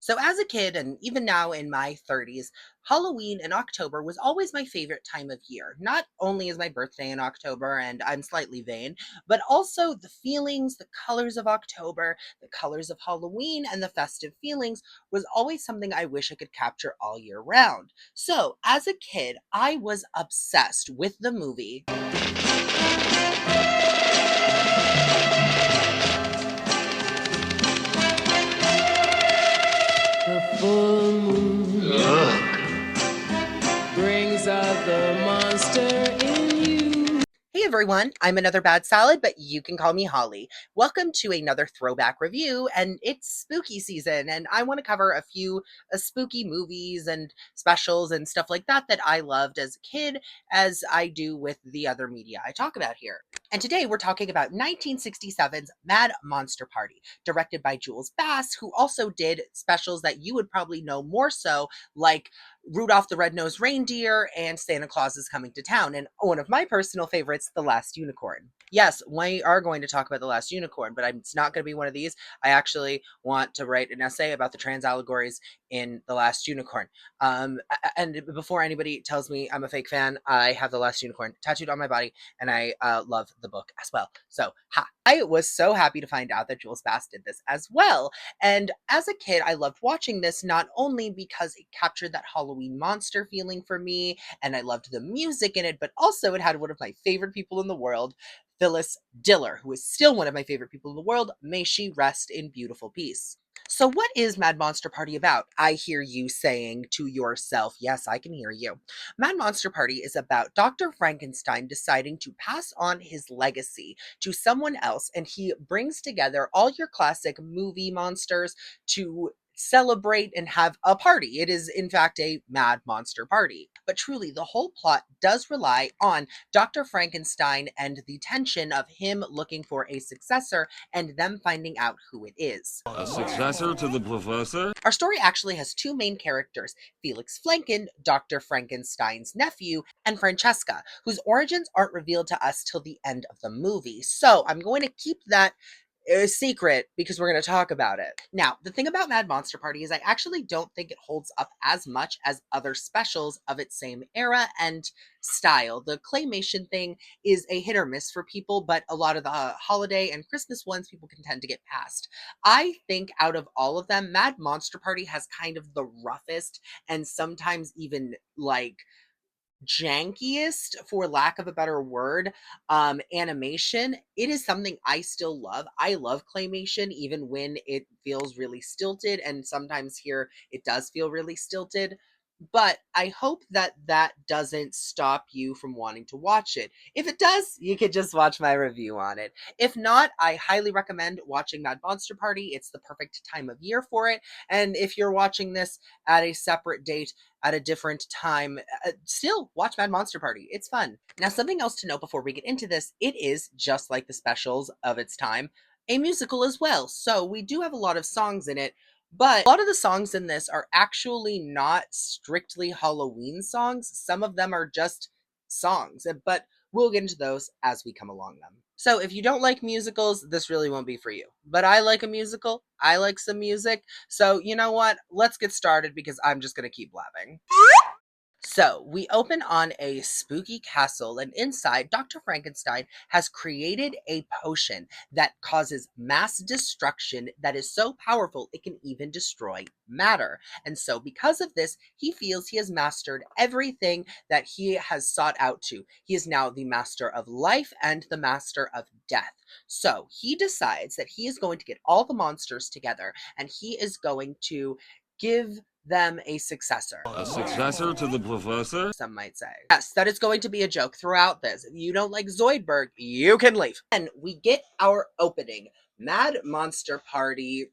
So, as a kid, and even now in my 30s, Halloween in October was always my favorite time of year. Not only is my birthday in October and I'm slightly vain, but also the feelings, the colors of October, the colors of Halloween, and the festive feelings was always something I wish I could capture all year round. So, as a kid, I was obsessed with the movie. The full moon brings out the monster in you. Hey everyone, I'm another bad salad, but you can call me Holly. Welcome to another throwback review, and it's spooky season, and I want to cover a few spooky movies and specials and stuff like that that I loved as a kid, as I do with the other media I talk about here. And today we're talking about 1967's Mad Monster Party, directed by Jules Bass, who also did specials that you would probably know more so, like Rudolph the Red-Nosed Reindeer and Santa Claus is Coming to Town. And one of my personal favorites, The Last Unicorn. Yes, we are going to talk about The Last Unicorn, but it's not going to be one of these. I actually want to write an essay about the trans allegories in The Last Unicorn. And before anybody tells me I'm a fake fan, I have The Last Unicorn tattooed on my body, and I love the book as well. So, I was so happy to find out that Jules Bass did this as well. And as a kid, I loved watching this not only because it captured that Halloween monster feeling for me, and I loved the music in it, but also it had one of my favorite people in the world, Phyllis Diller, who is still one of my favorite people in the world. May she rest in beautiful peace. So, what is Mad Monster Party about? I hear you saying to yourself, yes, I can hear you. Mad Monster Party is about Dr. Frankenstein deciding to pass on his legacy to someone else, and he brings together all your classic movie monsters to celebrate and have a party. It is, in fact, a mad monster party. But truly, the whole plot does rely on Dr. Frankenstein and the tension of him looking for a successor and them finding out who it is. A successor to the professor? Our story actually has two main characters, Felix Flanken, Dr. Frankenstein's nephew, and Francesca, whose origins aren't revealed to us till the end of the movie. So I'm going to keep that a secret because we're going to talk about it. Now, the thing about Mad Monster Party is I actually don't think it holds up as much as other specials of its same era and style. The claymation thing is a hit or miss for people, but a lot of the holiday and Christmas ones people can tend to get past. I think out of all of them, Mad Monster Party has kind of the roughest and sometimes even like jankiest, for lack of a better word, animation. It is something I still love. I love claymation even when it feels really stilted, and sometimes here it does feel really stilted. But I hope that that doesn't stop you from wanting to watch it. If it does, you could just watch my review on it. If not, I highly recommend watching Mad Monster Party. It's the perfect time of year for it. And if you're watching this at a separate date, at a different time, still watch Mad Monster Party. It's fun. Now, something else to note before we get into this, it is, just like the specials of its time, a musical as well. So we do have a lot of songs in it, but a lot of the songs in this are actually not strictly Halloween songs. Some of them are just songs, but we'll get into those as we come along them. So if you don't like musicals, this really won't be for you. But I like a musical. I like some music. So you know what? Let's get started because I'm just going to keep blabbing. So, we open on a spooky castle, and inside, Dr. Frankenstein has created a potion that causes mass destruction that is so powerful it can even destroy matter. And so, because of this, he feels he has mastered everything that he has sought out to. He is now the master of life and the master of death. So, he decides that he is going to get all the monsters together and he is going to give them a successor. A successor to the professor? Some might say. Yes, that is going to be a joke throughout this. If you don't like Zoidberg, you can leave. And we get our opening, Mad Monster Party.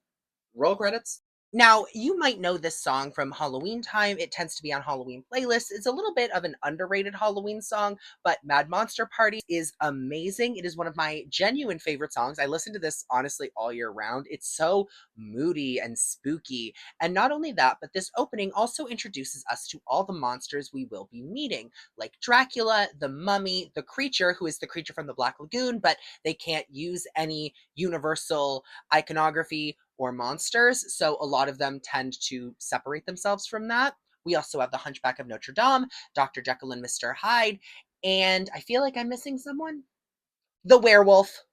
Roll credits. Now, you might know this song from Halloween time. It tends to be on Halloween playlists. It's a little bit of an underrated Halloween song, but Mad Monster Party is amazing. It is one of my genuine favorite songs. I listen to this honestly all year round. It's so moody and spooky. And not only that, but this opening also introduces us to all the monsters we will be meeting, like Dracula, the Mummy, the Creature, who is the creature from the Black Lagoon, but they can't use any universal iconography or monsters. So a lot of them tend to separate themselves from that. We also have the Hunchback of Notre Dame, Dr. Jekyll and Mr. Hyde, and I feel like I'm missing someone. The werewolf.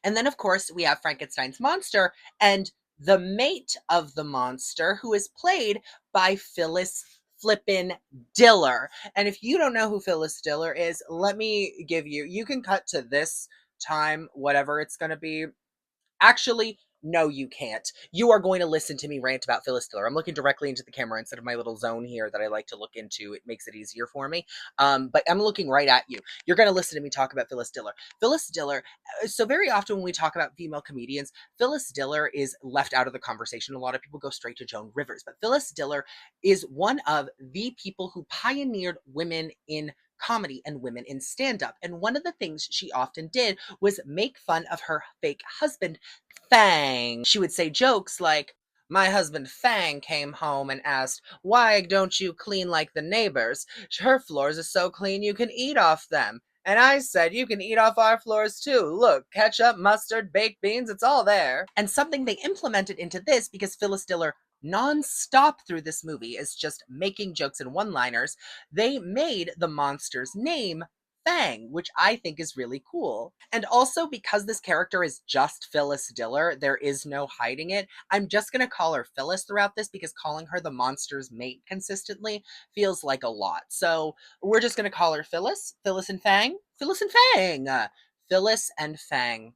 And then, of course, we have Frankenstein's monster and the mate of the monster, who is played by Phyllis Flippin' Diller. And if you don't know who Phyllis Diller is, let me give you, you can cut to this time, whatever it's going to be. Actually, no, you can't. You are going to listen to me rant about Phyllis Diller. I'm looking directly into the camera instead of my little zone here that I like to look into. It makes it easier for me. But I'm looking right at you. You're going to listen to me talk about Phyllis Diller. Phyllis Diller. So very often when we talk about female comedians, Phyllis Diller is left out of the conversation. A lot of people go straight to Joan Rivers, but Phyllis Diller is one of the people who pioneered women in comedy and women in stand-up. And one of the things she often did was make fun of her fake husband, Fang. She would say jokes like, my husband Fang came home and asked, why don't you clean like the neighbors? Her floors are so clean you can eat off them. And I said, you can eat off our floors too. Look, ketchup, mustard, baked beans, it's all there. And something they implemented into this, because Phyllis Diller non-stop through this movie is just making jokes and one-liners, they made the monster's name Fang, which I think is really cool. And also, because this character is just Phyllis Diller, there is no hiding it. I'm just going to call her Phyllis throughout this because calling her the monster's mate consistently feels like a lot. So we're just going to call her Phyllis. Phyllis and Fang. Phyllis and Fang. Phyllis and Fang.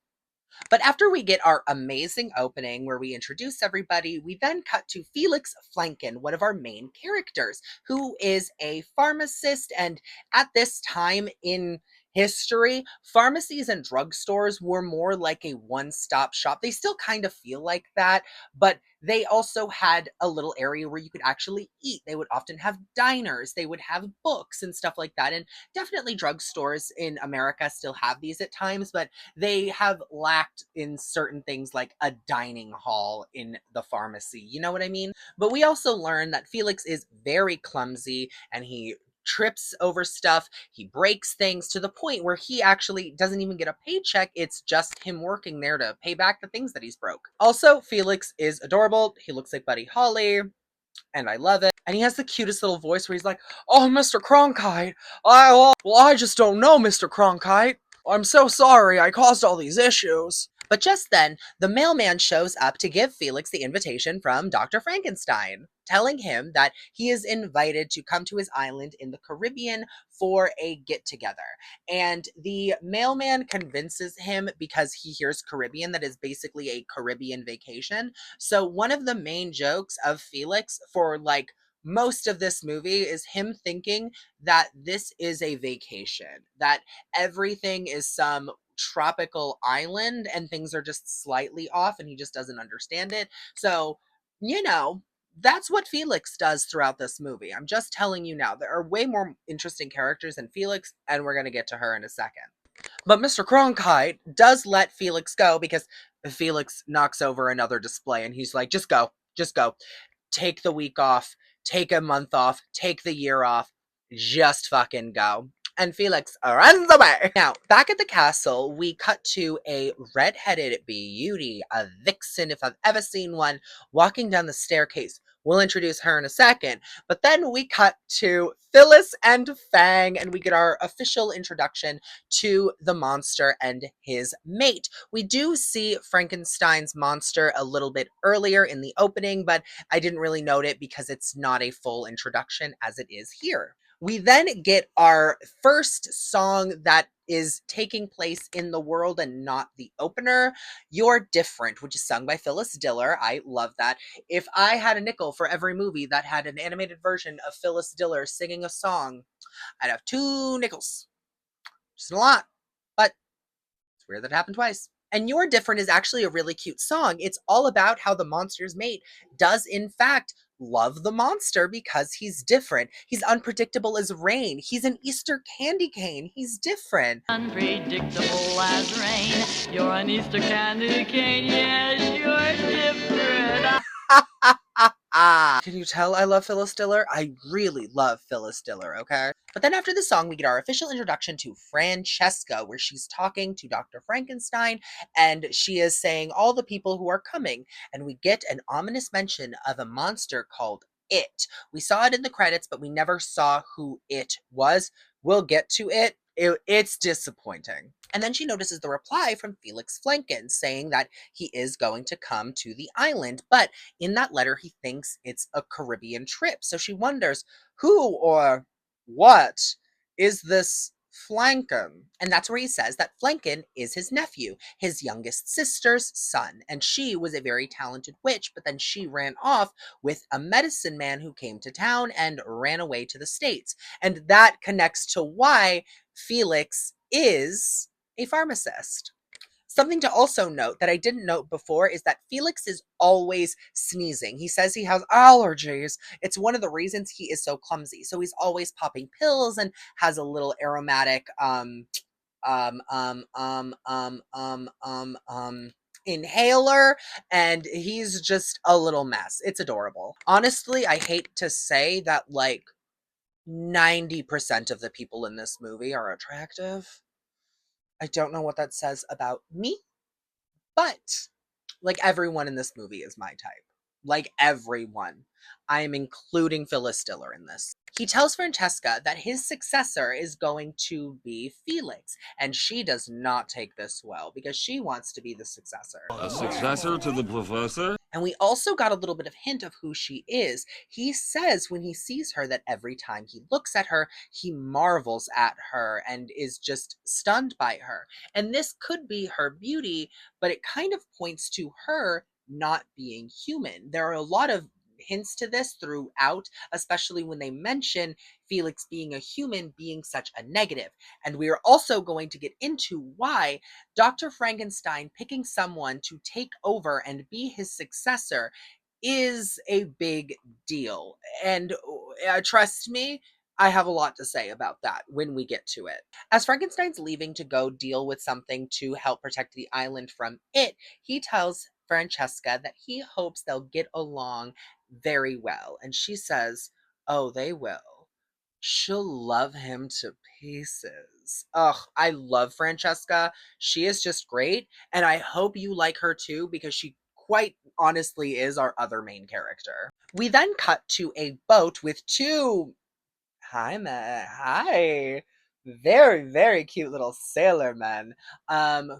But after we get our amazing opening where we introduce everybody, we then cut to Felix Flanken, one of our main characters, who is a pharmacist. And at this time in history, pharmacies and drugstores were more like a one-stop shop. They still kind of feel like that, but they also had a little area where you could actually eat. They would often have diners, they would have books and stuff like that. And definitely drugstores in America still have these at times, but they have lacked in certain things like a dining hall in the pharmacy. You know what I mean? But we also learn that Felix is very clumsy and he trips over stuff. He breaks things to the point where he actually doesn't even get a paycheck. It's just him working there to pay back the things that he's broke. Also, Felix is adorable. He looks like Buddy Holly, and I love it. And he has the cutest little voice where he's like, oh, Mr. Cronkite, I just don't know, Mr. Cronkite. I'm so sorry I caused all these issues. But just then, the mailman shows up to give Felix the invitation from Dr. Frankenstein, telling him that he is invited to come to his island in the Caribbean for a get-together. And the mailman convinces him, because he hears Caribbean, that is basically a Caribbean vacation. So one of the main jokes of Felix for like most of this movie is him thinking that this is a vacation, that everything is some tropical island and things are just slightly off and he just doesn't understand it. So, you know, that's what Felix does throughout this movie. I'm just telling you now. There are way more interesting characters than Felix, and we're going to get to her in a second. But Mr. Cronkite does let Felix go because Felix knocks over another display and he's like, just go, just go. Take the week off, take a month off, take the year off, just fucking go. And Felix runs away. Now, back at the castle, we cut to a red-headed beauty, a vixen if I've ever seen one, walking down the staircase. We'll introduce her in a second. But then we cut to Phyllis and Fang, and we get our official introduction to the monster and his mate. We do see Frankenstein's monster a little bit earlier in the opening, but I didn't really note it because it's not a full introduction as it is here. We then get our first song that is taking place in the world and not the opener, You're Different, which is sung by Phyllis Diller. I love that. If I had a nickel for every movie that had an animated version of Phyllis Diller singing a song, I'd have 2 nickels. Just a lot, but it's weird that it happened twice. And You're Different is actually a really cute song. It's all about how the monster's mate does, in fact, love the monster because he's different. He's unpredictable as rain. He's an Easter candy cane. He's different. Unpredictable as rain. You're an Easter candy cane. Yes, you're different. Can you tell I love Phyllis Diller? I really love Phyllis Diller, okay? But then after the song, we get our official introduction to Francesca, where she's talking to Dr. Frankenstein, and she is saying all the people who are coming. And we get an ominous mention of a monster called It. We saw it in the credits, but we never saw who it was. We'll get to it. It's disappointing. And then she notices the reply from Felix Flanken saying that he is going to come to the island, but in that letter, he thinks it's a Caribbean trip. So she wonders who or what is this Flanken? And that's where he says that Flanken is his nephew, his youngest sister's son. And she was a very talented witch, but then she ran off with a medicine man who came to town and ran away to the States. And that connects to why Felix is a pharmacist. Something to also note that I didn't note before is that Felix is always sneezing. He says he has allergies. It's one of the reasons he is so clumsy. So he's always popping pills and has a little aromatic um um um um um inhaler, and he's just a little mess. It's adorable. Honestly, I hate to say that like 90% of the people in this movie are attractive. I don't know what that says about me, but like everyone in this movie is my type. Like everyone. I am including Phyllis Diller in this. He tells Francesca that his successor is going to be Felix, and she does not take this well because she wants to be the successor. A successor to the professor? And we also got a little bit of hint of who she is. He says when he sees her that every time he looks at her, he marvels at her and is just stunned by her. And this could be her beauty, but it kind of points to her not being human. There are a lot of hints to this throughout, especially when they mention Felix being a human being such a negative. And we are also going to get into why Dr. Frankenstein picking someone to take over and be his successor is a big deal. And trust me, I have a lot to say about that when we get to it. As Frankenstein's leaving to go deal with something to help protect the island from it, he tells Francesca that he hopes they'll get along very well. And she says, "Oh, they will. She'll love him to pieces." Ugh, I love Francesca. She is just great. And I hope you like her too, because she quite honestly is our other main character. We then cut to a boat with two Hi, Matt. Hi. Very, very cute little sailor men,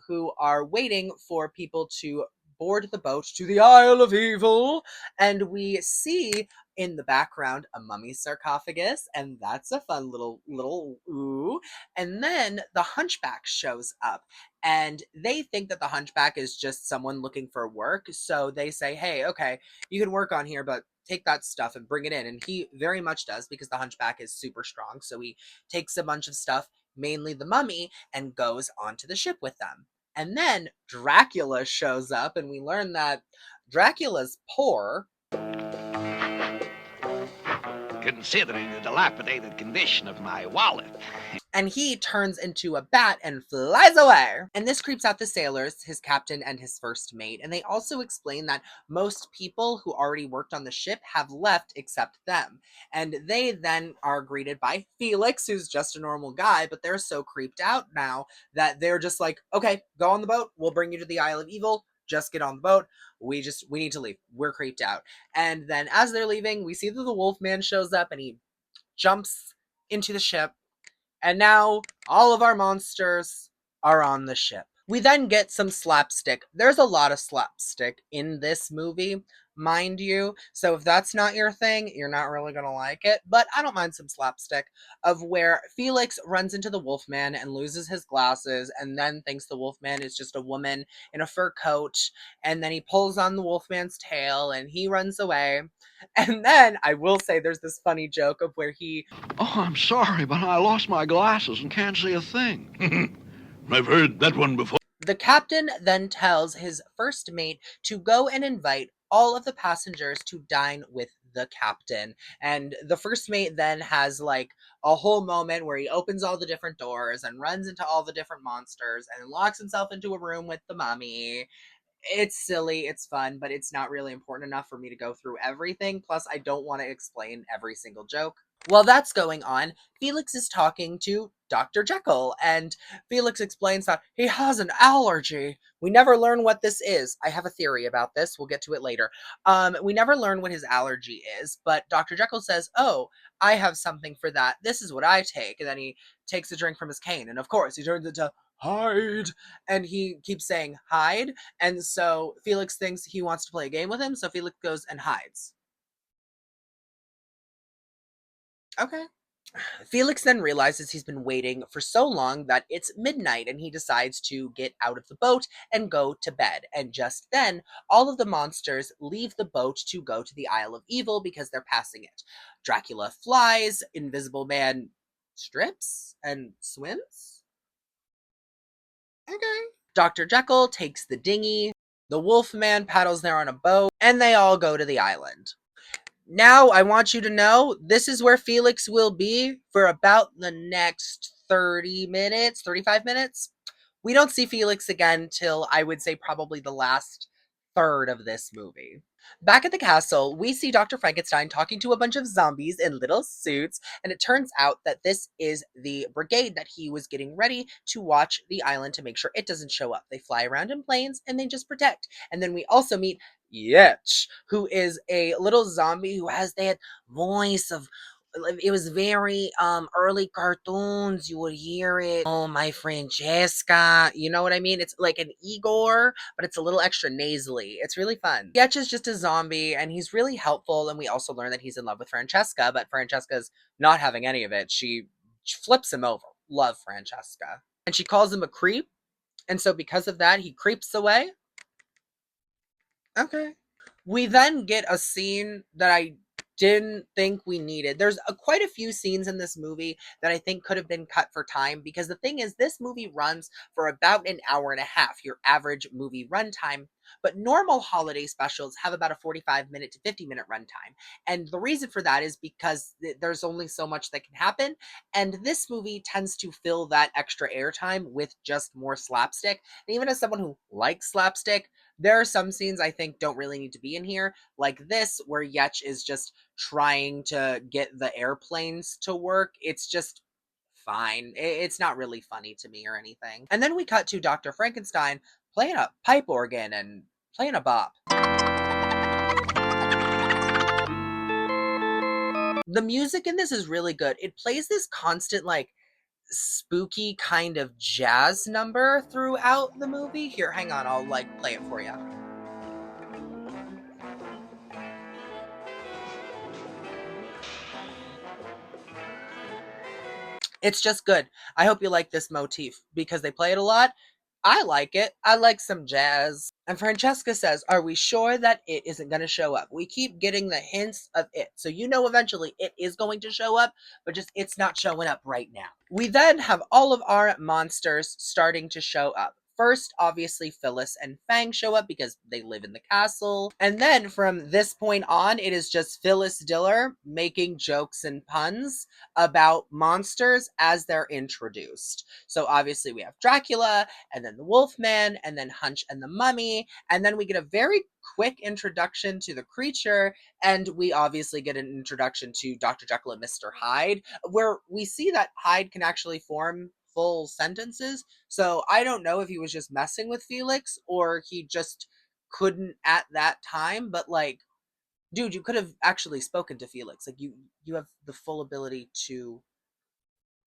who are waiting for people to board the boat to the Isle of Evil. And we see in the background a mummy sarcophagus, and that's a fun little ooh. And then the hunchback shows up, and they think that the hunchback is just someone looking for work. So they say, "Hey, okay, you can work on here, but take that stuff and bring it in." And he very much does, because the hunchback is super strong. So he takes a bunch of stuff, mainly the mummy, and goes onto the ship with them. And then Dracula shows up, and we learn that Dracula's poor. Considering the dilapidated condition of my wallet. And he turns into a bat and flies away. And this creeps out the sailors, his captain and his first mate. And they also explain that most people who already worked on the ship have left except them. And they then are greeted by Felix, who's just a normal guy, but they're so creeped out now that they're just like, "Okay, go on the boat. We'll bring you to the Isle of Evil. Just get on the boat. We need to leave. We're creeped out." And then as they're leaving, we see that the Wolfman shows up, and he jumps into the ship, and now all of our monsters are on the ship. We then get some slapstick. There's a lot of slapstick in this movie, mind you. So if that's not your thing, you're not really going to like it. But I don't mind some slapstick of where Felix runs into the Wolfman and loses his glasses, and then thinks the Wolfman is just a woman in a fur coat. And then he pulls on the Wolfman's tail and he runs away. And then I will say there's this funny joke of where he Oh, I'm sorry, but I lost my glasses and can't see a thing. I've heard that one before. The captain then tells his first mate to go and invite all of the passengers to dine with the captain. And the first mate then has like a whole moment where he opens all the different doors and runs into all the different monsters and locks himself into a room with the mummy. It's silly, it's fun, but it's not really important enough for me to go through everything. Plus, I don't want to explain every single joke. While that's going on, Felix is talking to Dr. Jekyll, and Felix explains that he has an allergy. We never learn what this is. I have a theory about this. We'll get to it later. We never learn what his allergy is, but Dr. Jekyll says, "Oh, I have something for that. This is what I take." And then he takes a drink from his cane, and of course, he turns into Hyde, and he keeps saying hide, and so Felix thinks he wants to play a game with him, so Felix goes and hides. Okay. Felix then realizes he's been waiting for so long that it's midnight and he decides to get out of the boat and go to bed. And just then, all of the monsters leave the boat to go to the Isle of Evil because they're passing it. Dracula flies, Invisible Man strips and swims. Okay. Dr. Jekyll takes the dinghy, the Wolfman paddles there on a boat, and they all go to the island. Now, I want you to know this is where Felix will be for about the next 30 minutes, 35 minutes. We don't see Felix again till I would say probably the last third of this movie. Back at the castle, we see Dr. Frankenstein talking to a bunch of zombies in little suits, and it turns out that this is the brigade that he was getting ready to watch the island to make sure it doesn't show up. They fly around in planes and they just protect. And then we also meet Yetch, who is a little zombie who has that voice of, it was very early cartoons. You would hear it. Oh, my Francesca. You know what I mean? It's like an Igor, but it's a little extra nasally. It's really fun. Yetch is just a zombie and he's really helpful. And we also learn that he's in love with Francesca, but Francesca's not having any of it. She flips him over. Love Francesca. And she calls him a creep. And so because of that, he creeps away. Okay. We then get a scene that I didn't think we needed. There's quite a few scenes in this movie that I think could have been cut for time because the thing is, this movie runs for about an hour and a half, your average movie runtime. But normal holiday specials have about a 45-minute to 50-minute runtime. And the reason for that is because there's only so much that can happen. And this movie tends to fill that extra airtime with just more slapstick. And even as someone who likes slapstick, there are some scenes I think don't really need to be in here, like this, where Yetch is just trying to get the airplanes to work. It's just fine. It's not really funny to me or anything. And then we cut to Dr. Frankenstein playing a pipe organ and playing a bop. The music in this is really good. It plays this constant, like, spooky kind of jazz number throughout the movie. Here, hang on, I'll, like, play it for you. It's just good. I hope you like this motif because they play it a lot. I like it. I like some jazz. And Francesca says, "Are we sure that it isn't going to show up? We keep getting the hints of it. So you know eventually it is going to show up, but just it's not showing up right now." We then have all of our monsters starting to show up. First, obviously, Phyllis and Fang show up because they live in the castle. And then from this point on, it is just Phyllis Diller making jokes and puns about monsters as they're introduced. So obviously we have Dracula, and then the Wolfman, and then Hunch and the Mummy, and then we get a very quick introduction to the creature, and we obviously get an introduction to Dr. Jekyll and Mr. Hyde, where we see that Hyde can actually form full sentences. So I don't know if he was just messing with Felix or he just couldn't at that time, but like, dude, you could have actually spoken to Felix. Like you have the full ability to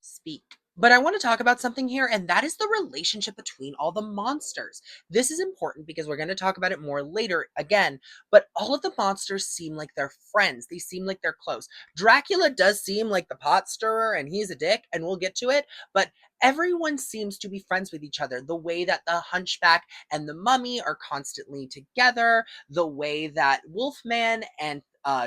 speak. But I want to talk about something here, and that is the relationship between all the monsters. This is important because we're going to talk about it more later again, but all of the monsters seem like they're friends. They seem like they're close. Dracula does seem like the pot stirrer, and he's a dick, and we'll get to it, but everyone seems to be friends with each other. The way that the Hunchback and the Mummy are constantly together, the way that Wolfman and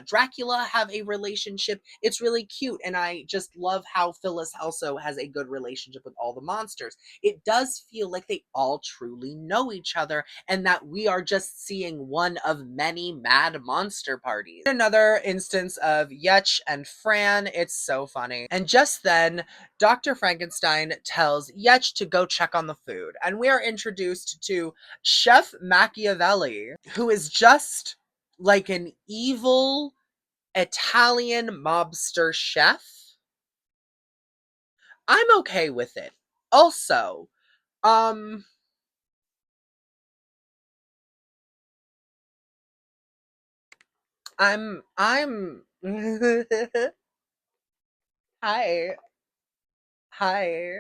Dracula have a relationship. It's really cute, and I just love how Phyllis also has a good relationship with all the monsters. It does feel like they all truly know each other, and that we are just seeing one of many mad monster parties. Another instance of Yetch and Fran, it's so funny. And just then, Dr. Frankenstein tells Yetch to go check on the food, and we are introduced to Chef Machiavelli, who is just like an evil Italian mobster chef. I'm okay with it. Also, um, I'm hi. Hi.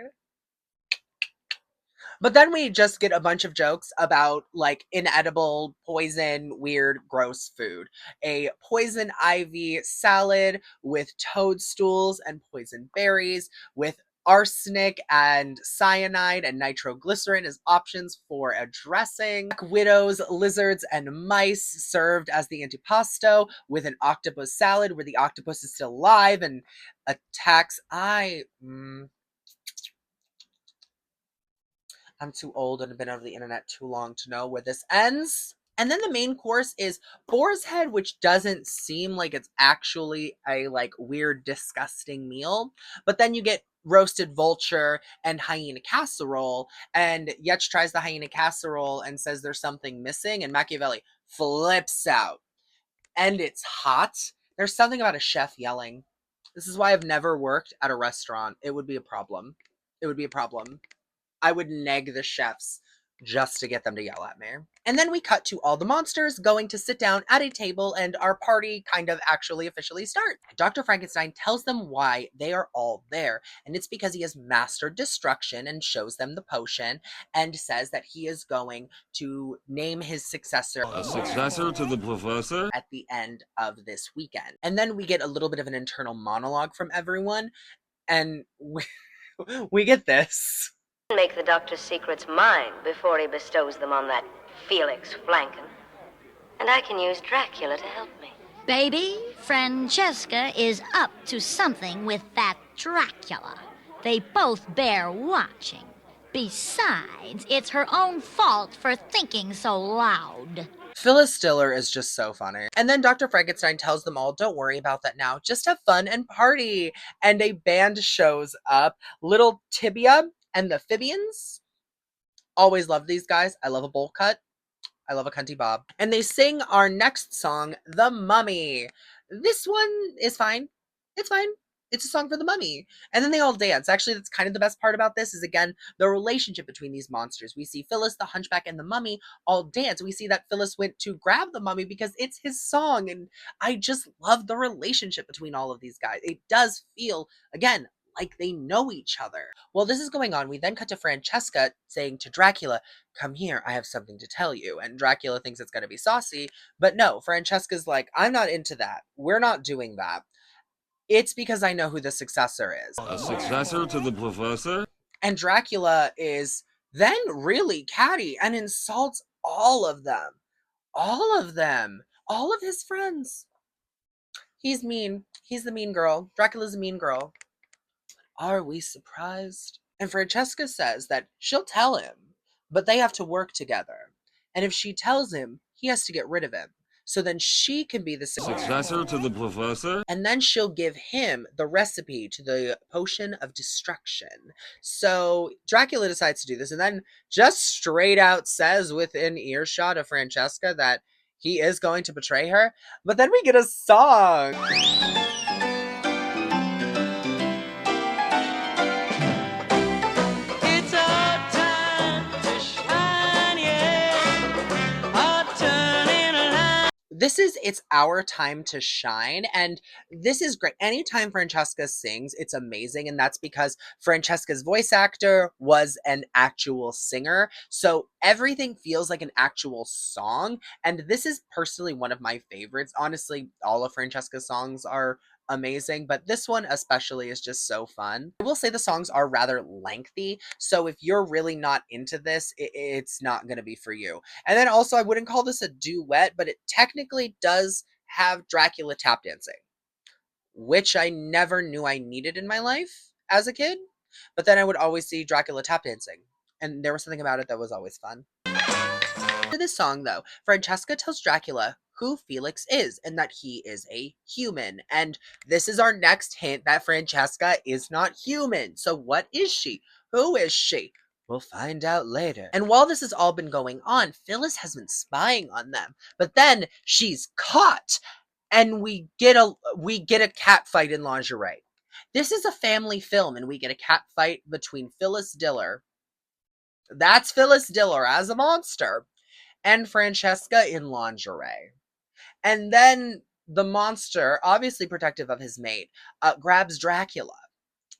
But then we just get a bunch of jokes about like inedible, poison, weird, gross food. A poison ivy salad with toadstools and poison berries, with arsenic and cyanide and nitroglycerin as options for a dressing. Widows, lizards, and mice served as the antipasto, with an octopus salad where the octopus is still alive and attacks. I'm too old and have been over the internet too long to know where this ends. And then the main course is boar's head, which doesn't seem like it's actually a like weird, disgusting meal. But then you get roasted vulture and hyena casserole. And Yetch tries the hyena casserole and says there's something missing. And Machiavelli flips out. And it's hot. There's something about a chef yelling. This is why I've never worked at a restaurant. It would be a problem. It would be a problem. I would nag the chefs just to get them to yell at me. And then we cut to all the monsters going to sit down at a table, and our party kind of actually officially starts. Dr. Frankenstein tells them why they are all there, and it's because he has mastered destruction and shows them the potion and says that he is going to name his successor A successor to the professor? at the end of this weekend. And then we get a little bit of an internal monologue from everyone, and we get this. Make the doctor's secrets mine before he bestows them on that Felix Flanken. And I can use Dracula to help me. Baby, Francesca is up to something with that Dracula. They both bear watching. Besides, it's her own fault for thinking so loud. Phyllis Diller is just so funny. And then Dr. Frankenstein tells them all, don't worry about that now. Just have fun and party. And a band shows up. Little Tibia and the Phibians. Always love these guys. I love a bowl cut. I love a cunty bob. And they sing our next song, The Mummy. This one is fine. It's fine. It's a song for the mummy. And then they all dance. Actually, that's kind of the best part about this is, again, the relationship between these monsters. We see Phyllis, the hunchback, and the mummy all dance. We see that Phyllis went to grab the mummy because it's his song. And I just love the relationship between all of these guys. It does feel, again, like they know each other. While this is going on, we then cut to Francesca saying to Dracula, come here, I have something to tell you. And Dracula thinks it's going to be saucy. But no, Francesca's like, I'm not into that. We're not doing that. It's because I know who the successor is. A successor to the professor? And Dracula is then really catty and insults all of them. All of them. All of his friends. He's mean. He's the mean girl. Dracula's a mean girl. Are we surprised? And Francesca says that she'll tell him, but they have to work together. And if she tells him, he has to get rid of him. So then she can be the Successor to the professor? and then she'll give him the recipe to the potion of destruction. So Dracula decides to do this and then just straight out says within earshot of Francesca that he is going to betray her. But then we get a song. It's our time to shine, yeah. Our turning light. This is It's Our Time to Shine, and this is great. Anytime Francesca sings, it's amazing, and that's because Francesca's voice actor was an actual singer, so everything feels like an actual song, and this is personally one of my favorites. Honestly, all of Francesca's songs are amazing, but this one especially is just so fun. I will say the songs are rather lengthy, so if you're really not into this, it's not going to be for you. And then also, I wouldn't call this a duet, but it technically does have Dracula tap dancing, which I never knew I needed in my life as a kid. But then I would always see Dracula tap dancing, and there was something about it that was always fun. After this song, though, Francesca tells Dracula who Felix is and that he is a human. And this is our next hint that Francesca is not human. So, what is she? Who is she? We'll find out later. And while this has all been going on, Phyllis has been spying on them. But then she's caught, and we get a cat fight in lingerie. This is a family film, and we get a cat fight between Phyllis Diller. That's Phyllis Diller as a monster, and Francesca in lingerie. And then the monster, obviously protective of his mate, grabs Dracula.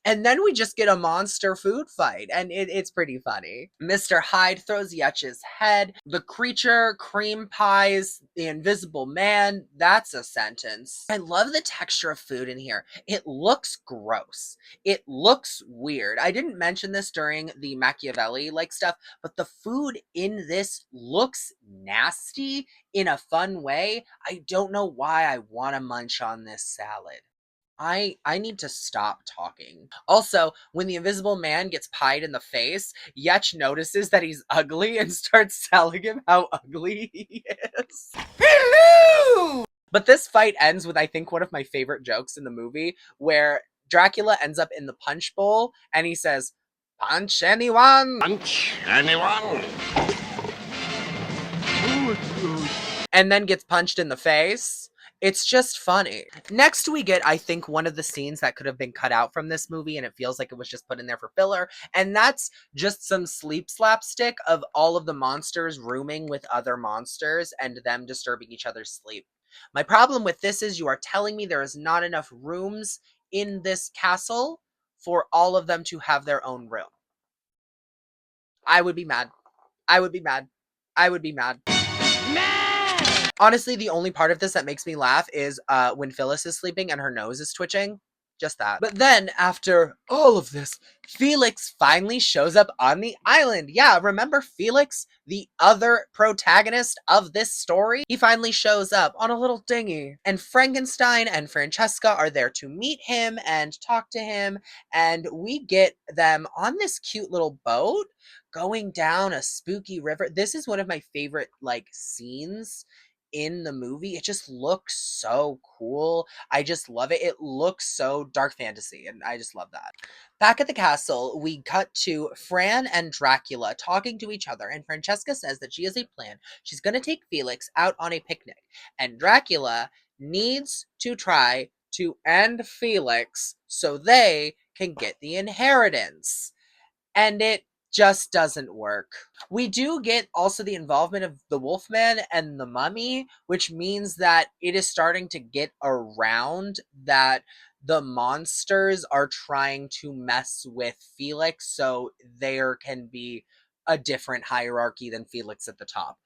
And then we just get a monster food fight, and it's pretty funny. Mr. Hyde throws Yetch's head. The creature cream pies the invisible man. That's a sentence. I love the texture of food in here. It looks gross. It looks weird. I didn't mention this during the Machiavelli stuff, but the food in this looks nasty in a fun way. I don't know why I want to munch on this salad. I need to stop talking. Also, when the invisible man gets pied in the face, Yetch notices that he's ugly and starts telling him how ugly he is. Hello! But this fight ends with, I think, one of my favorite jokes in the movie, where Dracula ends up in the punch bowl and he says, "Punch anyone?" Punch anyone? And then gets punched in the face. It's just funny. Next, we get, I think, one of the scenes that could have been cut out from this movie, and it feels like it was just put in there for filler, and that's just some sleep slapstick of all of the monsters rooming with other monsters and them disturbing each other's sleep. My problem with this is you are telling me there is not enough rooms in this castle for all of them to have their own room. I would be mad. I would be mad. I would be mad. Honestly, the only part of this that makes me laugh is when Phyllis is sleeping and her nose is twitching. Just that. But then, after all of this, Felix finally shows up on the island. Yeah, remember Felix, the other protagonist of this story? He finally shows up on a little dinghy. And Frankenstein and Francesca are there to meet him and talk to him. And we get them on this cute little boat going down a spooky river. This is one of my favorite, scenes in the movie. It just looks so cool. I just love it. It looks so dark fantasy, and I just love that. Back at the castle, we cut to Fran and Dracula talking to each other, and Francesca says that she has a plan. She's going to take Felix out on a picnic, and Dracula needs to try to end Felix so they can get the inheritance. And it just doesn't work. We do get also the involvement of the Wolfman and the Mummy, which means that it is starting to get around that the monsters are trying to mess with Felix, so there can be a different hierarchy than Felix at the top.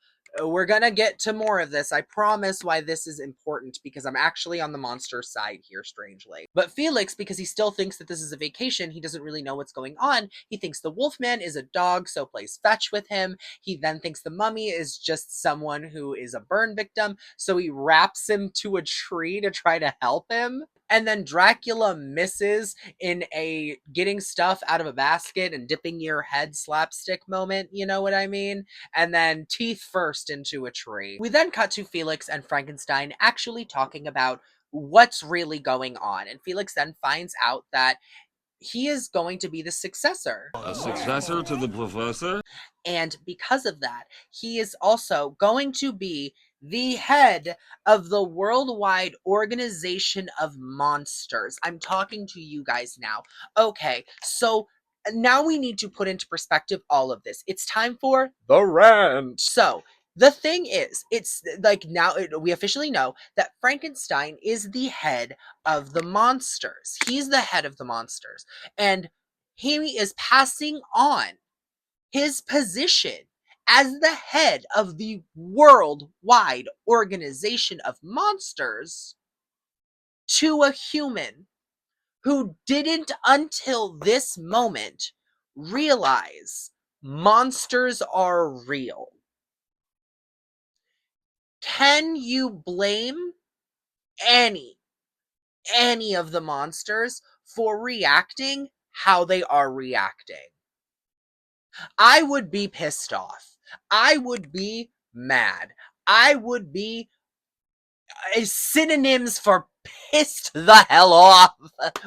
We're gonna get to more of this. I promise why this is important, because I'm actually on the monster side here, strangely. But Felix, because he still thinks that this is a vacation, he doesn't really know what's going on. He thinks the Wolfman is a dog, so plays fetch with him. He then thinks the Mummy is just someone who is a burn victim, so he wraps him to a tree to try to help him. And then Dracula misses in a getting stuff out of a basket and dipping your head slapstick moment, you know what I mean? And then teeth first into a tree. We then cut to Felix and Frankenstein actually talking about what's really going on. And Felix then finds out that he is going to be the successor. A successor to the professor? And because of that, he is also going to be the head of the worldwide organization of monsters. I'm talking to you guys now. Okay, so now we need to put into perspective all of this. It's time for the rant. So, the thing is, it's now we officially know that Frankenstein is the head of the monsters. He's the head of the monsters. And he is passing on his position as the head of the worldwide organization of monsters to a human who didn't until this moment realize monsters are real. Can you blame any of the monsters for reacting how they are reacting. I would be pissed off. I would be mad. I would be synonyms for pissed the hell off.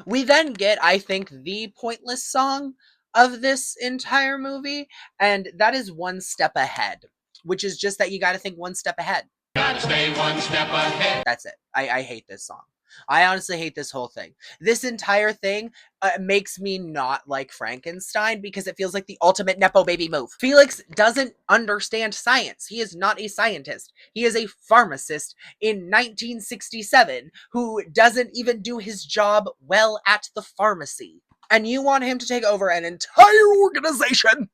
We then get, I think, the pointless song of this entire movie, and that is One Step Ahead, which is just that you got to think one step ahead. Gotta stay one step ahead. That's it. I hate this song. I honestly hate this whole thing. This entire thing makes me not like Frankenstein because it feels like the ultimate Nepo baby move. Felix doesn't understand science. He is not a scientist. He is a pharmacist in 1967 who doesn't even do his job well at the pharmacy. And you want him to take over an entire organization?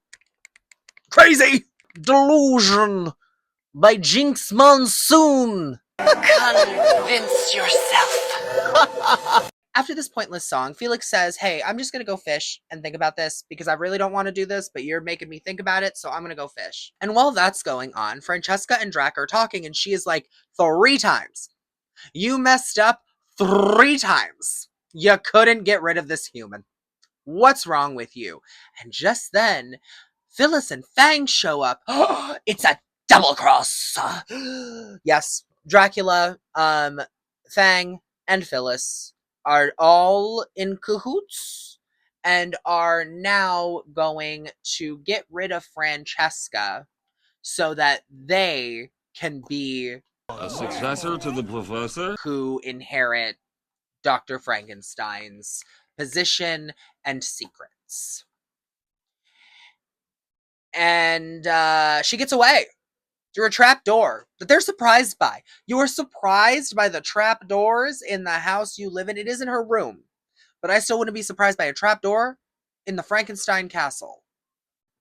Crazy! Delusion by Jinx Monsoon. Convince yourself. After this pointless song, Felix says, hey, I'm just gonna go fish and think about this because I really don't want to do this, but you're making me think about it, so I'm gonna go fish. And while that's going on, Francesca and Drac are talking, and she is like, 3 times. You messed up 3 times. You couldn't get rid of this human. What's wrong with you? And just then, Phyllis and Fang show up. It's a double cross. Yes, Dracula, Fang, and Phyllis are all in cahoots and are now going to get rid of Francesca so that they can be A successor to the professor? who inherit Dr. Frankenstein's position and secrets. And she gets away through a trap door that they're surprised by. You are surprised by the trap doors in the house you live in. It isn't her room, but I still wouldn't be surprised by a trap door in the Frankenstein castle.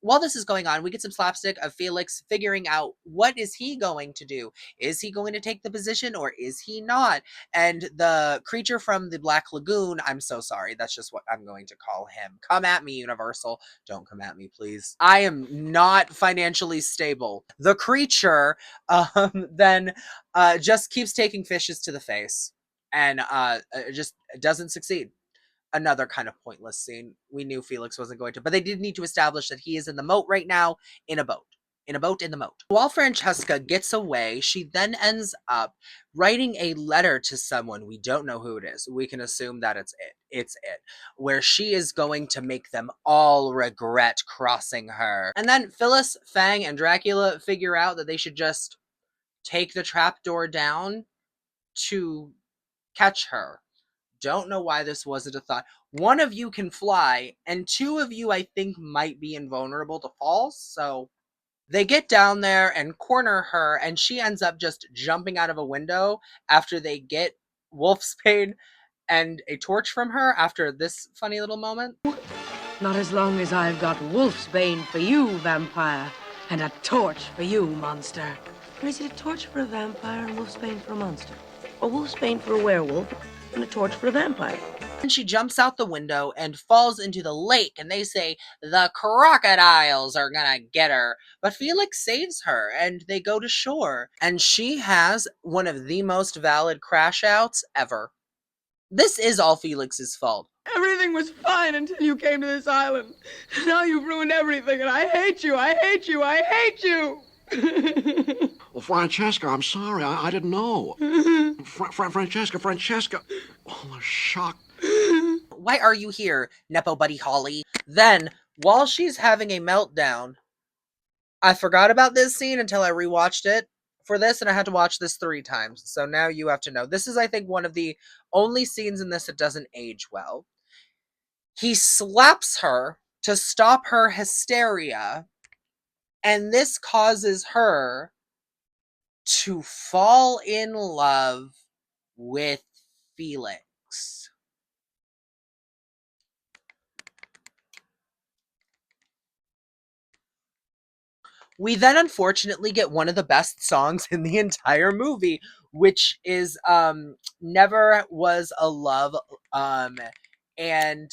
While this is going on, we get some slapstick of Felix figuring out what is he going to do. Is he going to take the position or is he not? And the creature from the Black Lagoon, I'm so sorry, that's just what I'm going to call him. Come at me, Universal. Don't come at me, please. I am not financially stable. The creature then just keeps taking fishes to the face and just doesn't succeed. Another kind of pointless scene. We knew Felix wasn't going to, but they did need to establish that he is in the moat right now, in a boat. In a boat in the moat. While Francesca gets away, she then ends up writing a letter to someone. We don't know who it is. We can assume that it's it. It's it. Where she is going to make them all regret crossing her. And then Phyllis, Fang, and Dracula figure out that they should just take the trapdoor down to catch her. Don't know why this wasn't a thought. 1 of you can fly, and 2 of you, I think, might be invulnerable to falls, so they get down there and corner her, and she ends up just jumping out of a window after they get Wolfsbane and a torch from her after this funny little moment. Not as long as I've got Wolfsbane for you, vampire, and a torch for you, monster. Or is it a torch for a vampire and Wolfsbane for a monster? Or Wolfsbane for a werewolf and a torch for a vampire? And she jumps out the window and falls into the lake, and they say the crocodiles are gonna get her. But Felix saves her, and they go to shore, and she has one of the most valid crash outs ever. This is all Felix's fault. Everything was fine until you came to this island. Now you've ruined everything, and I hate you, I hate you, I hate you! Well, Francesca, I'm sorry. I didn't know. Francesca. Oh, the shock. Why are you here, Nepo Buddy Holly? Then, while she's having a meltdown, I forgot about this scene until I rewatched it for this, and I had to watch this 3 times. So now you have to know. This is, I think, one of the only scenes in this that doesn't age well. He slaps her to stop her hysteria, and this causes her to fall in love with Felix. We then unfortunately get one of the best songs in the entire movie, which is Never Was a Love, and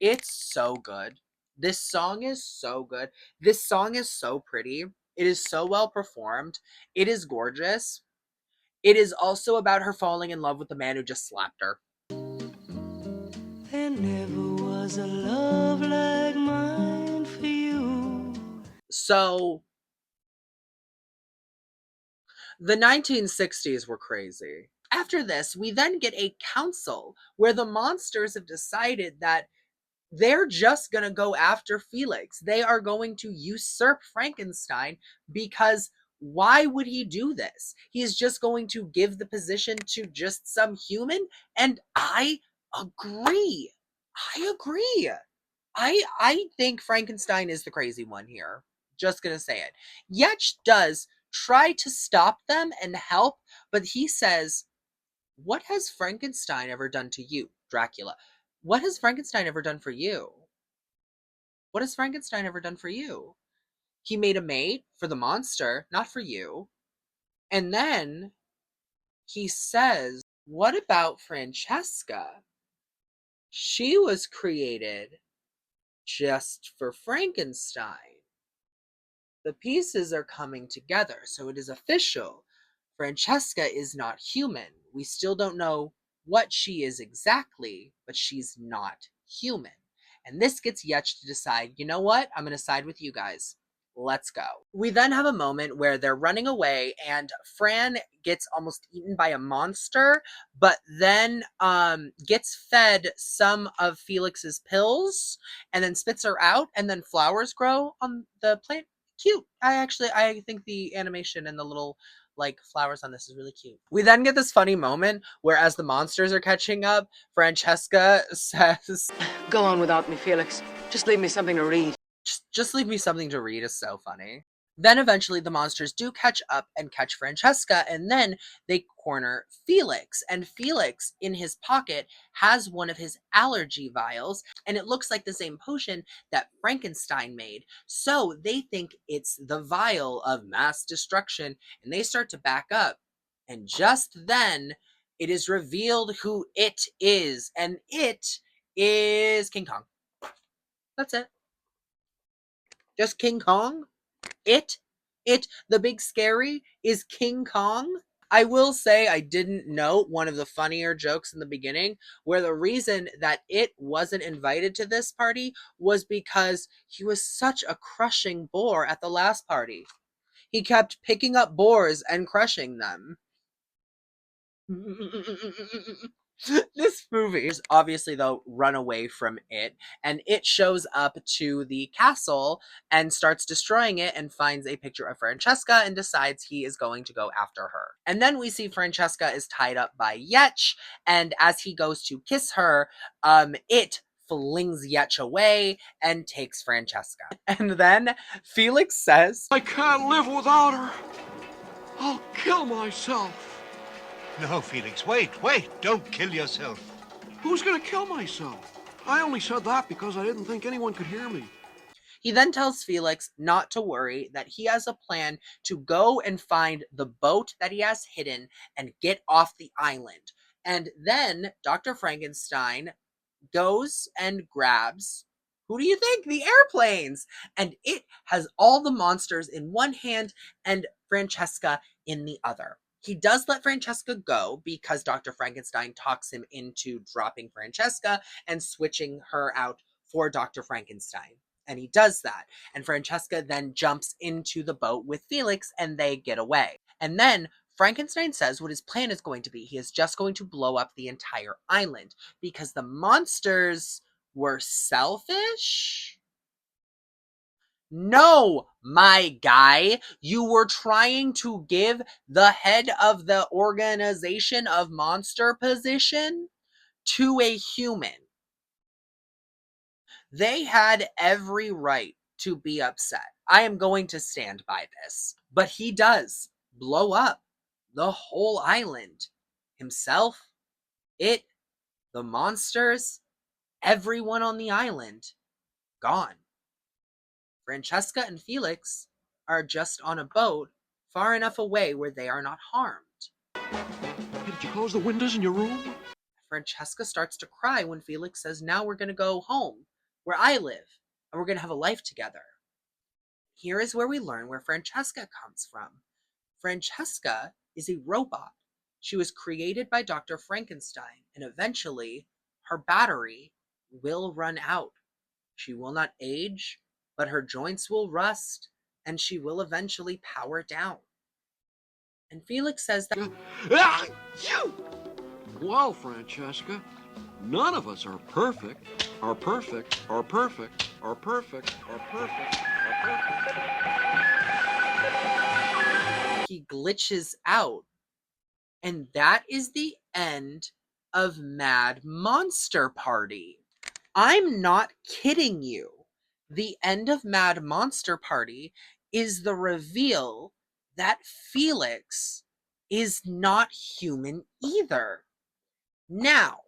it's so good. This song is so good. This song is so pretty. It is so well performed. It is gorgeous. It is also about her falling in love with the man who just slapped her. There never was a love like mine for you. So, the 1960s were crazy. After this, we then get a council where the monsters have decided that they're just going to go after Felix. They are going to usurp Frankenstein because why would he do this? He's just going to give the position to just some human. And I agree. I agree. I think Frankenstein is the crazy one here. Just gonna say it. Yetch does try to stop them and help, but he says, "What has Frankenstein ever done to you, Dracula? What has Frankenstein ever done for you? What has Frankenstein ever done for you? He made a mate for the monster, not for you." And then he says, "What about Francesca? She was created just for Frankenstein. The pieces are coming together, so it is official. Francesca is not human. We still don't know what she is exactly, but she's not human." And this gets Yetch to decide, you know what? I'm going to side with you guys. Let's go. We then have a moment where they're running away and Fran gets almost eaten by a monster, but then gets fed some of Felix's pills and then spits her out, and then flowers grow on the plant. Cute. I think the animation and the little like flowers on this is really cute. We then get this funny moment where as the monsters are catching up, Francesca says, Go on without me, Felix. Just leave me something to read. just leave me something to read is so funny. Then eventually the monsters do catch up and catch Francesca, and then they corner Felix. And Felix, in his pocket, has one of his allergy vials, and it looks like the same potion that Frankenstein made. So they think it's the vial of mass destruction, and they start to back up. And just then, it is revealed who it is, and it is King Kong. That's it. Just King Kong? The big scary is King Kong. I will say I didn't note one of the funnier jokes in the beginning where the reason that it wasn't invited to this party was because he was such a crushing bore at the last party. He kept picking up boars and crushing them. This movie is obviously though run away from it, and it shows up to the castle and starts destroying it and finds a picture of Francesca and decides he is going to go after her. And then we see Francesca is tied up by Yetch, and as he goes to kiss her, it flings Yetch away and takes Francesca. And then Felix says, I can't live without her. I'll kill myself. No, Felix, wait. Don't kill yourself. Who's gonna kill myself? I only said that because I didn't think anyone could hear me. He then tells Felix not to worry, that he has a plan to go and find the boat that he has hidden and get off the island. And then Dr. Frankenstein goes and grabs, who do you think? The airplanes! And it has all the monsters in one hand and Francesca in the other. He does let Francesca go because Dr. Frankenstein talks him into dropping Francesca and switching her out for Dr. Frankenstein. And he does that. And Francesca then jumps into the boat with Felix and they get away. And then Frankenstein says what his plan is going to be. He is just going to blow up the entire island because the monsters were selfish. No, my guy, you were trying to give the head of the organization of monster position to a human. They had every right to be upset. I am going to stand by this. But he does blow up the whole island. Himself, it, the monsters, everyone on the island, gone. Francesca and Felix are just on a boat far enough away where they are not harmed. Hey, did you close the windows in your room? Francesca starts to cry when Felix says, now we're going to go home, where I live, and we're going to have a life together. Here is where we learn where Francesca comes from. Francesca is a robot. She was created by Dr. Frankenstein, and eventually her battery will run out. She will not age, but her joints will rust, and she will eventually power down. And Felix says that. Ah, well, Francesca, none of us are perfect. Are perfect. Are perfect. Are perfect. Are perfect. Are perfect. He glitches out. And that is the end of Mad Monster Party. I'm not kidding you. The end of Mad Monster Party is the reveal that Felix is not human either. Now,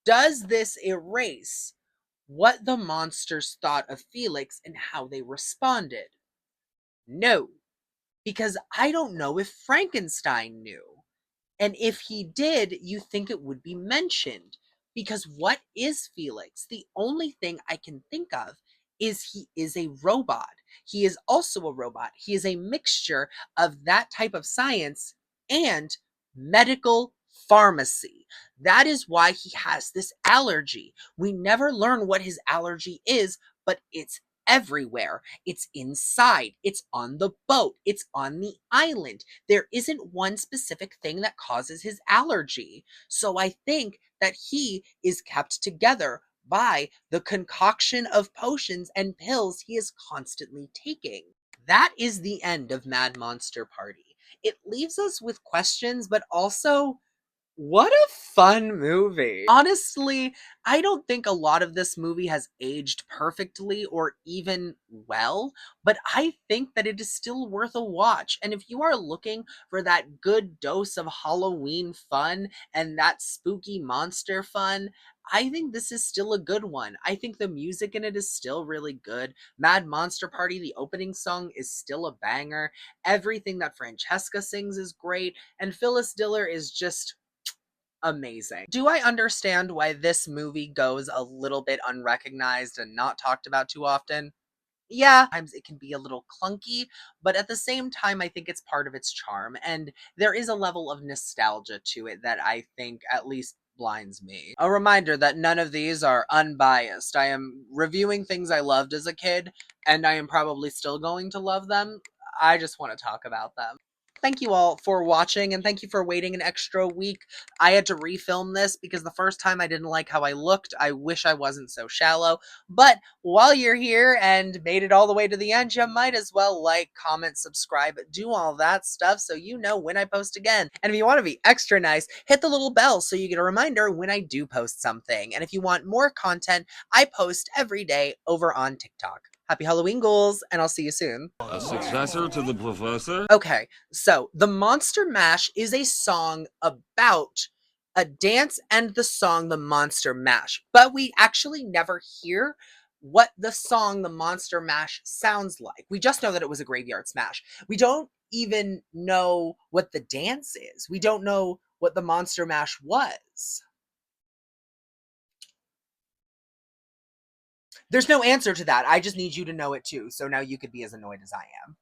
does this erase what the monsters thought of Felix and how they responded? No, because I don't know if Frankenstein knew. And if he did, you think it would be mentioned. Because what is Felix? The only thing I can think of is he is a robot. He is also a robot. He is a mixture of that type of science and medical pharmacy. That is why he has this allergy. We never learn what his allergy is, but it's everywhere. It's inside. It's on the boat. It's on the island. There isn't one specific thing that causes his allergy. So I think that he is kept together by the concoction of potions and pills he is constantly taking. That is the end of Mad Monster Party. It leaves us with questions, but also, what a fun movie. Honestly, I don't think a lot of this movie has aged perfectly or even well, but I think that it is still worth a watch. And if you are looking for that good dose of Halloween fun and that spooky monster fun, I think this is still a good one. I think the music in it is still really good. Mad Monster Party, the opening song, is still a banger. Everything that Francesca sings is great, and Phyllis Diller is just amazing. Do I understand why this movie goes a little bit unrecognized and not talked about too often? Yeah, sometimes it can be a little clunky, but at the same time, I think it's part of its charm, and there is a level of nostalgia to it that I think at least blinds me. A reminder that none of these are unbiased. I am reviewing things I loved as a kid, and I am probably still going to love them. I just want to talk about them. Thank you all for watching, and thank you for waiting an extra week. I had to refilm this because the first time I didn't like how I looked. I wish I wasn't so shallow. But while you're here and made it all the way to the end, you might as well like, comment, subscribe, do all that stuff so you know when I post again. And if you want to be extra nice, hit the little bell so you get a reminder when I do post something. And if you want more content, I post every day over on TikTok. Happy Halloween, ghouls, and I'll see you soon. A successor to the Professor? Okay, so the Monster Mash is a song about a dance and the song The Monster Mash, but we actually never hear what the song The Monster Mash sounds like. We just know that it was a graveyard smash. We don't even know what the dance is. We don't know what the Monster Mash was. There's no answer to that. I just need you to know it too, so now you could be as annoyed as I am.